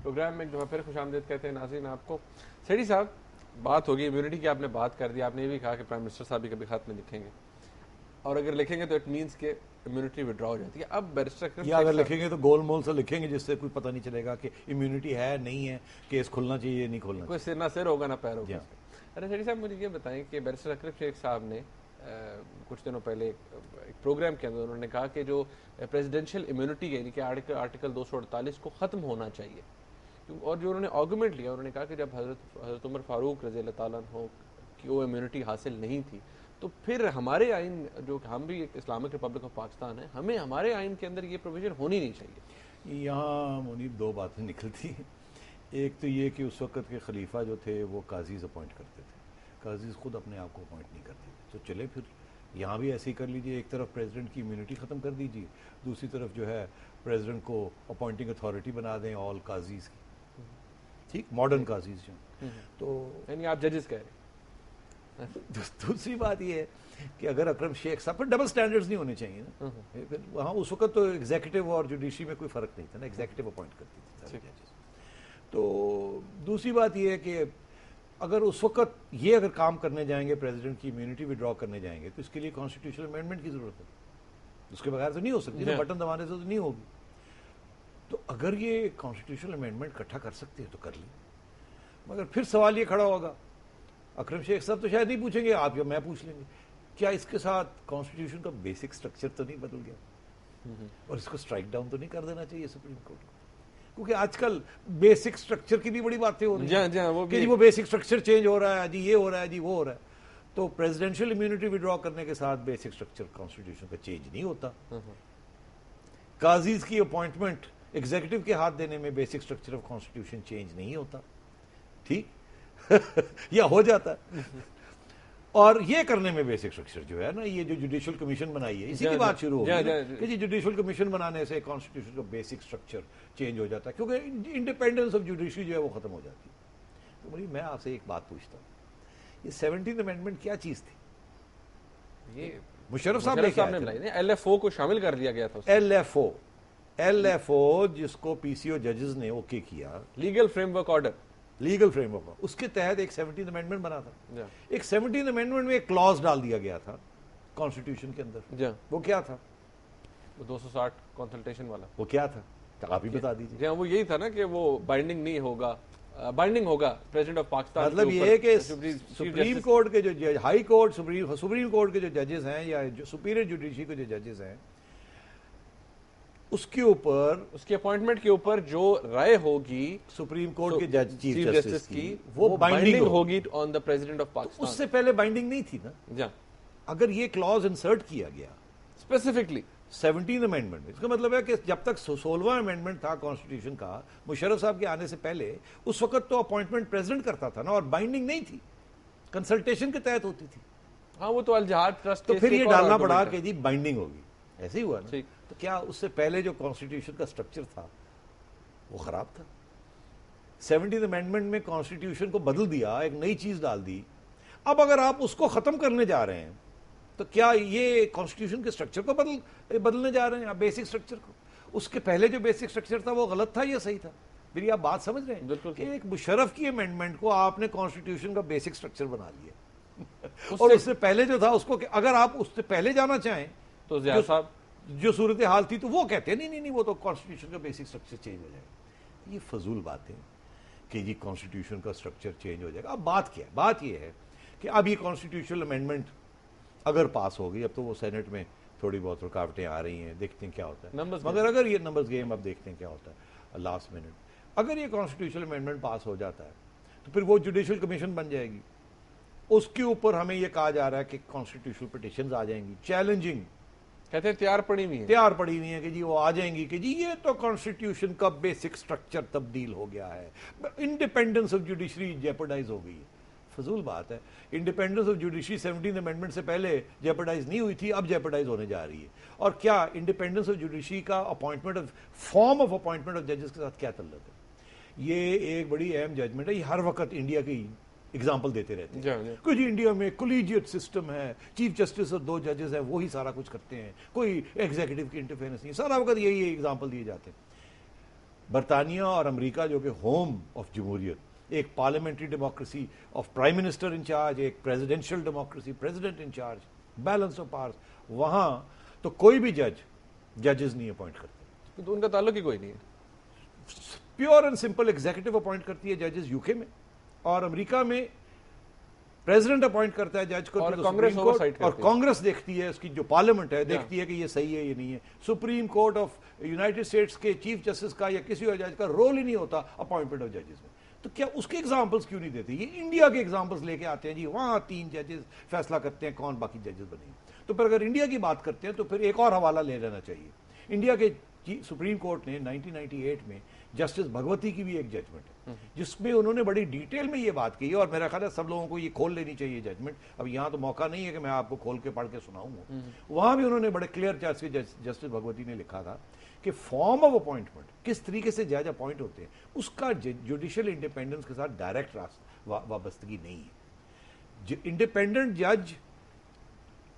Programme میں ایک دفعہ پھر خوش آمدید کہتے ہیں ناظرین آپ کو. سیٹھی صاحب بات ہوگی امیونٹی کی, آپ نے بات کر دی, آپ نے یہ بھی کہا کہ پرائم منسٹر صاحب بھی کبھی خط میں لکھیں گے, اور اگر لکھیں گے تو اٹ مینس کہ امیونٹی ودرا ہو جاتی ہے. اب بیرسٹر یا اگر لکھیں گے تو گول مول سے لکھیں گے جس سے کوئی پتہ نہیں چلے گا کہ امیونٹی ہے نہیں ہے, کیس کھلنا چاہیے نہیں کھلنا کوئی چاہیے, نہ سر ہوگا نہ پیر ہوگا. ارے سیٹھی صاحب مجھے یہ بتائیں کہ بیرسٹر اکرم شیخ صاحب نے کچھ دنوں پہلے ایک پروگرام کے اندر انہوں نے کہا کہ جو پریزیڈینشیل امیونٹی ہے یعنی کہ آرٹیکل 248 کو ختم ہونا چاہیے, اور جو انہوں نے آرگومنٹ لیا انہوں نے کہا کہ جب حضرت عمر فاروق رضی اللہ تعالیٰ عنہ کی وہ امیونٹی حاصل نہیں تھی تو پھر ہمارے آئین جو ہم بھی ایک اسلامک ریپبلک آف پاکستان ہے, ہمیں ہمارے آئین کے اندر یہ پروویژن ہونی نہیں چاہیے. یہاں منیب دو باتیں نکلتی ہیں. ایک تو یہ کہ اس وقت کے خلیفہ جو تھے وہ قاضیز اپوائنٹ کرتے تھے, قاضیز خود اپنے آپ کو اپوائنٹ نہیں کرتے تھے. تو چلے پھر یہاں بھی ایسے ہی کر لیجئے, ایک طرف پریزیڈنٹ کی امیونٹی ختم کر دیجئے, دوسری طرف جو ہے پریزیڈنٹ کو اپوائنٹنگ اتھارٹی بنا دیں آل قاضیز کی, ٹھیک, ماڈرن قاضیز جو. تو یعنی آپ ججز کہہ رہے ہیں. دوسری بات یہ ہے کہ اگر اکرم شیخ صاحب, پھر ڈبل سٹینڈرڈز نہیں ہونے چاہیے نا. پھر وہاں اس وقت تو ایگزیکٹو اور جوڈیشری میں کوئی فرق نہیں تھا نا, ایگزیکٹو اپوائنٹ کرتی تھی سارے ججز. تو دوسری بات یہ ہے کہ اگر اس وقت یہ اگر کام کرنے جائیں گے, پریزیڈنٹ کی امیونٹی وڈرا کرنے جائیں گے, تو اس کے لیے کانسٹیٹیوشنل امینڈمنٹ کی ضرورت ہے, اس کے بغیر تو نہیں ہو سکتی, بٹن دبانے سے تو نہیں ہوگی. تو اگر یہ کانسٹیٹیوشنل امینڈمنٹ اکٹھا کر سکتے ہیں تو کر لیں, مگر پھر سوال یہ کھڑا ہوگا, اکرم شیخ صاحب تو شاید نہیں پوچھیں گے, آپ یا میں پوچھ لیں گے, کیا اس کے ساتھ کانسٹیٹیوشن کا بیسک سٹرکچر تو نہیں بدل گیا, اور اس کو اسٹرائک ڈاؤن تو نہیں کر دینا چاہیے سپریم کورٹ کو, کیونکہ آج کل بیسک سٹرکچر کی بھی بڑی باتیں ہو رہی ہیں کہ جی وہ بیسک سٹرکچر چینج ہو رہا ہے, جی یہ ہو رہا ہے, جی وہ ہو رہا ہے. تو پریزیڈینشیل امیونٹی وڈرا کرنے کے ساتھ بیسک سٹرکچر کانسٹیٹیوشن کا چینج نہیں ہوتا. قاضیز کی اپوائنٹمنٹ ایگزیکٹو کے ہاتھ دینے میں basic structure of constitution change نہیں ہوتا, ٹھیک, یا ہو جاتا ہے. اور یہ کرنے میں بیسک سٹرکچر جو ہے نا, یہ جو جوڈیشل کمیشن بنائی ہے, اسی کی بات شروع ہو گئی کہ جی جوڈیشل کمیشن بنانے سے کانسٹیٹیوشن کا بیسک سٹرکچر چینج ہو جاتا ہے, کیونکہ انڈیپینڈنس آف جوڈیشری جو ہے وہ ختم ہو جاتی ہے. تو بھائی میں آپ سے ایک بات پوچھتا ہوں, یہ 17th امینڈمنٹ کیا چیز تھی؟ یہ مشرف صاحب نے بنائی, ایل ایف او کو شامل کر دیا گیا تھا. ایل ایف او جس کو پی سی او ججز نے اوکے کیا, legal framework order, legal framework, اس کے تحت ایک 17th امینڈمنٹ بنا تھا. ایک 17th امینڈمنٹ میں ایک کلاز ڈال دیا گیا تھا کانسٹیٹیوشن کے اندر, وہ کیا تھا؟ 260 کنسلٹیشن والا. وہ کیا تھا آپ ہی بتا دیجیے. جی وہ یہی تھا نا کہ وہ بائنڈنگ نہیں ہوگا, بائنڈنگ ہوگا پریزیڈنٹ آف پاکستان. مطلب یہ ہے کہ سپریم کورٹ کے جو ہائی کورٹ, سپریم کورٹ کے جو ججز ہیں یا سپیریئر جوڈیشری کے جو ججز ہیں, اس کے اوپر, اس کی اپوائنٹمنٹ کے اوپر جو رائے ہوگی سپریم کورٹ کے چیف جسٹس کی, وہ بائنڈنگ ہوگی آن دا پریزیڈنٹ آف پاکستان. اس سے پہلے بائنڈنگ نہیں تھی نا. اگر یہ کلاز انسرٹ کیا گیا اسپیسیفکلی 17th امینڈمنٹ میں, اس کا مطلب ہے کہ جب تک 16واں امینڈمنٹ تھا کانسٹیٹیوشن کا مشرف صاحب کے آنے سے پہلے, اس وقت تو اپوائنٹمنٹ پریزیڈنٹ کرتا تھا نا, اور بائنڈنگ نہیں تھی, کنسلٹیشن کے تحت ہوتی تھی. ہاں وہ تو الجہاد ٹرسٹ, تو پھر یہ ڈالنا پڑا کہ جی بائنڈنگ ہوگی, ایسے ہی ہوا نا. تو کیا اس سے پہلے جو کانسٹیٹیوشن کا سٹرکچر تھا وہ خراب تھا؟ 17th امینڈمنٹ میں کانسٹیٹیوشن کو بدل دیا, ایک نئی چیز ڈال دی. اب اگر آپ اس کو ختم کرنے جا رہے ہیں تو کیا یہ کانسٹیٹیوشن کے سٹرکچر کو بدلنے جا رہے ہیں, بیسک سٹرکچر کو؟ اس کے پہلے جو بیسک سٹرکچر تھا وہ غلط تھا یا صحیح تھا؟ میری آپ بات سمجھ رہے ہیں کہ ایک مشرف کی امینڈمنٹ کو آپ نے کانسٹیٹیوشن کا بیسک سٹرکچر بنا لیا, اور اس سے پہلے جو تھا اس کو اگر آپ اس سے پہلے جانا چاہیں تو ضیاء صاحب جو صورتحال تھی تو وہ کہتے ہیں نہیں وہ تو کانسٹیٹیوشن کا بیسک سٹرکچر چینج ہو جائے گا. یہ فضول بات ہے کہ جی کانسٹیٹیوشن کا سٹرکچر چینج ہو جائے گا. اب بات کیا ہے؟ بات یہ ہے کہ اب یہ کانسٹیٹیوشنل امینڈمنٹ اگر پاس ہو گئی, اب تو وہ سینٹ میں تھوڑی بہت رکاوٹیں آ رہی ہیں, دیکھتے ہیں کیا ہوتا ہے, مگر اگر یہ نمبرز گیم, اب دیکھتے ہیں کیا ہوتا ہے لاسٹ منٹ. اگر یہ کانسٹیٹیوشنل امینڈمنٹ پاس ہو جاتا ہے تو پھر وہ جوڈیشل کمیشن بن جائے گی, اس کے اوپر ہمیں یہ کہا جا رہا ہے کہ کانسٹیٹیوشنل پٹیشنز آ جائیں گی, چیلنجنگ, کہتے ہیں تیار پڑی ہوئی ہیں کہ جی وہ آ جائیں گی کہ جی یہ تو کانسٹیٹیوشن کا بیسک سٹرکچر تبدیل ہو گیا ہے, انڈیپینڈنس آف جوڈیشری جیپرڈائز ہو گئی ہے. فضول بات ہے. Independence of judiciary 17th amendment سے پہلے جیپرڈائز نہیں ہوئی تھی, اب جیپرڈائز ہونے جا رہی ہے. اور کیا انڈیپینڈنس آف جوڈیشری کا appointment, form of appointment of ججز کے ساتھ کیا تعلق ہے؟ یہ ایک بڑی اہم ججمنٹ ہے. یہ ہر وقت انڈیا کی اگزامپل دیتے رہتے ہیں کہ جی انڈیا میں کولیجیٹ سسٹم ہے, چیف جسٹس اور 2 ججز ہیں, وہی سارا کچھ کرتے ہیں, کوئی ایگزیکٹو کی انٹرفیرنس نہیں, سارا وقت یہی اگزامپل دیے جاتے ہیں. برطانیہ اور امریکہ جو کہ ہوم آف جمہوریت, ایک parliamentary democracy of prime minister in charge, ایک presidential democracy president in charge, balance of powers, وہاں تو کوئی بھی ججز نہیں اپوائنٹ کرتے, تو ان کا تعلق ہی کوئی نہیں ہے. Pure and simple executive appoint کرتی ہے ججز یو کے میں, اور امریکہ میں پریزیڈنٹ اپوائنٹ کرتا ہے جج کو, اور کانگریس اوورسائٹ کرتی ہے, اور کانگریس دیکھتی ہے, اس کی جو پارلیمنٹ ہے دیکھتی ہے کہ یہ صحیح ہے یہ نہیں ہے. Supreme court of United States کے چیف جسٹس کا یا کسی اور جج کا رول ہی نہیں ہوتا اپوائنٹمنٹ آف ججز میں. تو کیا اس کے ایگزامپلس کیوں نہیں دیتے؟ یہ انڈیا کے ایگزامپلس لے کے آتے ہیں جی, وہاں 3 ججز فیصلہ کرتے ہیں کون باقی ججز بنے. تو پھر اگر انڈیا کی بات کرتے ہیں تو پھر ایک اور حوالہ لے لینا چاہیے. انڈیا کے سپریم کورٹ نے 1998 میں جسٹس بھگوتی کی بھی ایک ججمنٹ ہے جس میں انہوں نے بڑی ڈیٹیل میں یہ بات کی, اور میرا خیال ہے سب لوگوں کو یہ کھول لینی چاہیے ججمنٹ. اب یہاں تو موقع نہیں ہے کہ میں آپ کو کھول کے پڑھ کے سناؤں گا. وہاں بھی انہوں نے بڑے کلیئر جسٹس بھگوتی نے لکھا تھا کہ فارم آف اپوائنٹمنٹ, کس طریقے سے جج اپوائنٹ ہوتے ہیں, اس کا جوڈیشل انڈیپینڈنس کے ساتھ ڈائریکٹ وابستگی نہیں ہے. انڈیپینڈنٹ جج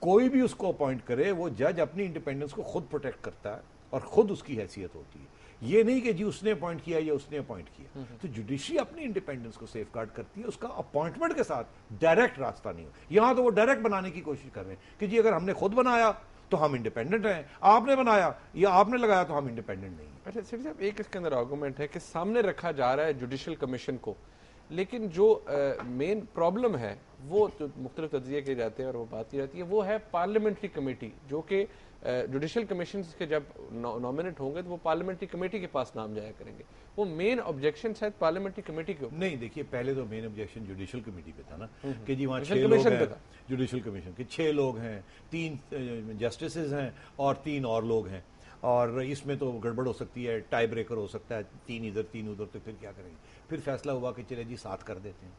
کوئی بھی اس کو اپوائنٹ کرے, وہ جج اپنی انڈیپینڈنس کو خود پروٹیکٹ کرتا ہے اور خود اس کی حیثیت ہوتی ہے. یہ نہیں کہ جی اس نے اپوائنٹ کیا یا اس نے اپوائنٹ کیا. تو جوڈیشری اپنی انڈیپینڈنس کو سیف گارڈ کرتی ہے, اس کا اپوائنٹمنٹ کے ساتھ ڈائریکٹ راستہ نہیں ہو. یہاں تو وہ ڈائریکٹ بنانے کی کوشش کر رہے ہیں کہ جی اگر ہم نے خود بنایا تو ہم انڈیپینڈنٹ ہیں, آپ نے بنایا یا آپ نے لگایا تو ہم انڈیپینڈنٹ نہیں ہیں. اچھا سیٹھی صاحب, ایک اس کے اندر آرگومنٹ ہے کہ سامنے رکھا جا رہا ہے جوڈیشل کمیشن کو, لیکن جو مین پرابلم ہے وہ مختلف تجزیے کیے جاتے ہیں اور وہ بات کی جاتی ہے, وہ ہے پارلیمنٹری کمیٹی, جو کہ جوڈیشل کمیشن کے جب نامنیٹ ہوں گے تو وہ پارلیمنٹری کمیٹی کے پاس نام جایا کریں گے. وہ مین آبجیکشن شاید پارلیمنٹری کمیٹی کے نہیں. دیکھیے پہلے تو مین آبجیکشن جوڈیشل کمیٹی پہ تھا نا, کہ جی وہاں 6 لوگ ہیں, جوڈیشل کمیشن کے 6 لوگ ہیں, 3 جسٹسز ہیں اور 3 اور لوگ ہیں, اور اس میں تو گڑبڑ ہو سکتی ہے, ٹائی بریکر ہو سکتا ہے, 3 ادھر 3 ادھر, تو پھر کیا کریں گے. پھر فیصلہ ہوا کہ چلے جی 7 کر دیتے ہیں.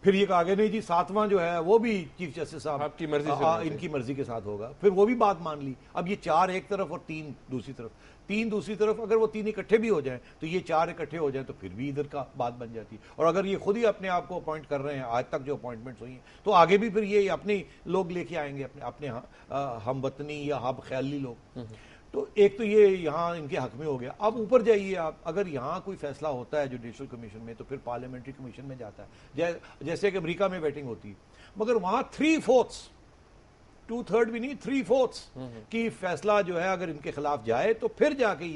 پھر یہ کہا گیا نہیں جی 7واں جو ہے وہ بھی چیف جسٹس صاحب آپ کی مرضی سے, ان کی مرضی کے ساتھ ہوگا. پھر وہ بھی بات مان لی. اب یہ 4 ایک طرف اور 3 دوسری طرف, 3 دوسری طرف, اگر وہ 3 اکٹھے بھی ہو جائیں تو یہ 4 اکٹھے ہو جائیں تو پھر بھی ادھر کا بات بن جاتی ہے. اور اگر یہ خود ہی اپنے آپ کو اپوائنٹ کر رہے ہیں, آج تک جو اپوائنٹمنٹس ہوئی ہیں, تو آگے بھی پھر یہ اپنے لوگ لے کے آئیں گے, اپنے ہم وطنی یا ہم خیالی لوگ. تو ایک تو یہ یہاں ان کے حق میں ہو گیا. اب اوپر جائیے آپ, اگر یہاں کوئی فیصلہ ہوتا ہے جوڈیشل کمیشن میں تو پھر پارلیمنٹری کمیشن میں جاتا ہے, جیسے کہ امریکہ میں ویٹنگ ہوتی ہے. مگر وہاں 3/4 2/3 بھی نہیں 3/4 کی فیصلہ جو ہے اگر ان کے خلاف جائے تو پھر جا کے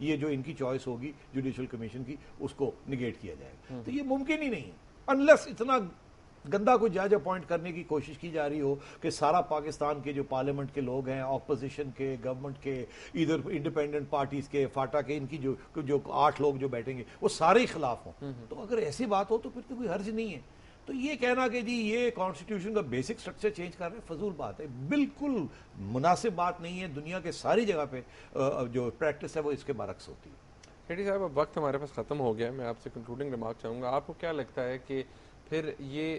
یہ جو ان کی چوائس ہوگی جوڈیشل کمیشن کی, اس کو نگیٹ کیا جائے گا. تو یہ ممکن ہی نہیں ہے انلیس اتنا گندا کوئی جج اپوائنٹ کرنے کی کوشش کی جا رہی ہو کہ سارا پاکستان کے جو پارلیمنٹ کے لوگ ہیں, اپوزیشن کے, گورنمنٹ کے, ادھر انڈیپینڈنٹ پارٹیز کے, فاٹا کے, ان کی جو 8 لوگ جو بیٹھیں گے وہ سارے ہی خلاف ہوں. تو اگر ایسی بات ہو تو پھر تو کوئی حرج نہیں ہے. تو یہ کہنا کہ جی یہ کانسٹیٹیوشن کا بیسک سٹرکچر چینج کر رہے ہیں, فضول بات ہے, بالکل مناسب بات نہیں ہے. دنیا کے ساری جگہ پہ جو پریکٹس ہے وہ اس کے برعکس ہوتی ہے. سیٹھی صاحب, اب وقت ہمارے پاس ختم ہو گیا ہے, میں آپ سے کنکلوڈنگ ریمارک چاہوں گا. آپ کو کیا لگتا ہے کہ پھر یہ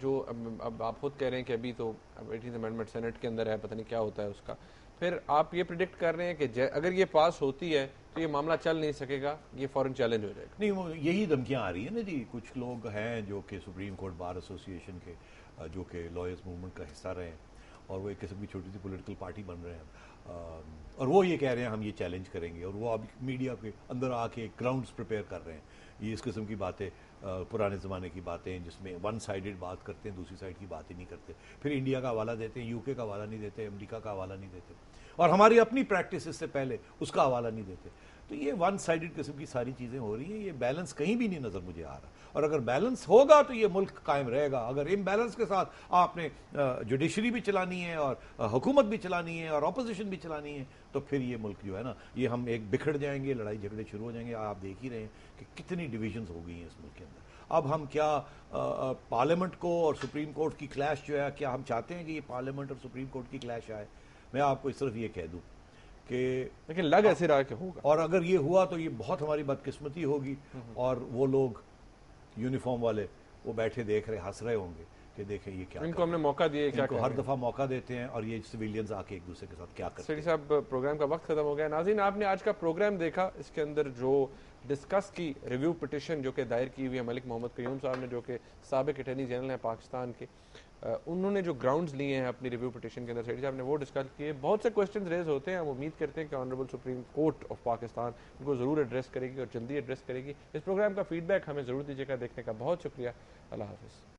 جو اب آپ خود کہہ رہے ہیں کہ ابھی تو 18th امینڈمنٹ سینٹ کے اندر ہے, پتہ نہیں کیا ہوتا ہے اس کا, پھر آپ یہ پریڈکٹ کر رہے ہیں کہ اگر یہ پاس ہوتی ہے تو یہ معاملہ چل نہیں سکے گا, یہ فورن چیلنج ہو جائے گا؟ نہیں, وہ یہی دھمکیاں آ رہی ہیں نا جی. کچھ لوگ ہیں جو کہ سپریم کورٹ بار ایسوسی ایشن کے جو کہ لائرز موومنٹ کا حصہ رہے ہیں, اور وہ ایک قسم کی چھوٹی سی پولیٹیکل پارٹی بن رہے ہیں, اور وہ یہ کہہ رہے ہیں ہم یہ چیلنج کریں گے, اور وہ اب میڈیا کے اندر آ کے گراؤنڈز پریپیئر کر رہے ہیں. یہ اس قسم کی باتیں پرانے زمانے کی باتیں جس میں 1 سائیڈڈ بات کرتے ہیں, دوسری سائڈ کی بات ہی نہیں کرتے, پھر انڈیا کا حوالہ دیتے ہیں, UK کا حوالہ نہیں دیتے, امریکہ کا حوالہ نہیں دیتے, اور ہماری اپنی پریکٹس اس سے پہلے اس کا حوالہ نہیں دیتے. تو یہ 1 سائیڈڈ قسم کی ساری چیزیں ہو رہی ہیں. یہ بیلنس کہیں بھی نہیں نظر مجھے آ رہا, اور اگر بیلنس ہوگا تو یہ ملک قائم رہے گا. اگر امبیلنس کے ساتھ آپ نے جوڈیشری بھی چلانی ہے اور حکومت بھی چلانی ہے اور اپوزیشن بھی چلانی ہے, تو پھر یہ ملک جو ہے نا, یہ ہم ایک بکھڑ جائیں گے, لڑائی جھگڑے شروع ہو جائیں گے. آپ دیکھ ہی رہے ہیں کہ کتنی ڈویژنز ہو گئی ہیں اس ملک کے اندر. اب ہم کیا پارلیمنٹ کو اور سپریم کورٹ کی کلیش جو ہے, کیا ہم چاہتے ہیں کہ یہ پارلیمنٹ اور سپریم کورٹ کی کلیش آئے؟ میں آپ کو صرف یہ کہہ دوں کہ لیکن لگ ایسے رہا کہ ہوگا, اور اگر یہ ہوا تو یہ بہت ہماری بدقسمتی ہوگی, اور وہ لوگ یونیفارم والے وہ بیٹھے دیکھ رہے, ہنس رہے ہوں گے کہ دیکھیں یہ کیا ان کو ہم نے موقع دیا ان کو ہر دفعہ موقع دیتے ہیں اور یہ سویلینز آ کے ایک دوسرے کے ساتھ کیا کرتے ہیں. سیٹھی صاحب پروگرام کا وقت ختم ہو گیا. ناظرین آپ نے آج کا پروگرام دیکھا, اس کے اندر جو ڈسکس کی ریویو پٹیشن جو کہ دائر کی ہوئی ہے ملک محمد قیوم صاحب نے, جو کہ سابق اٹارنی جنرل ہیں پاکستان کے, انہوں نے جو گراؤنڈز لیے ہیں اپنی ریویو پٹیشن کے اندر, سیٹھی صاحب نے وہ ڈسکس کیے. بہت سے کوسچنز ریز ہوتے ہیں, ہم امید کرتے ہیں کہ honourable supreme court of Pakistan ان کو ضرور ایڈریس کرے گی اور جلدی ایڈریس کرے گی. اس پروگرام کا فیڈ بیک ہمیں ضرور دیجیے گا. دیکھنے کا بہت شکریہ. اللہ حافظ.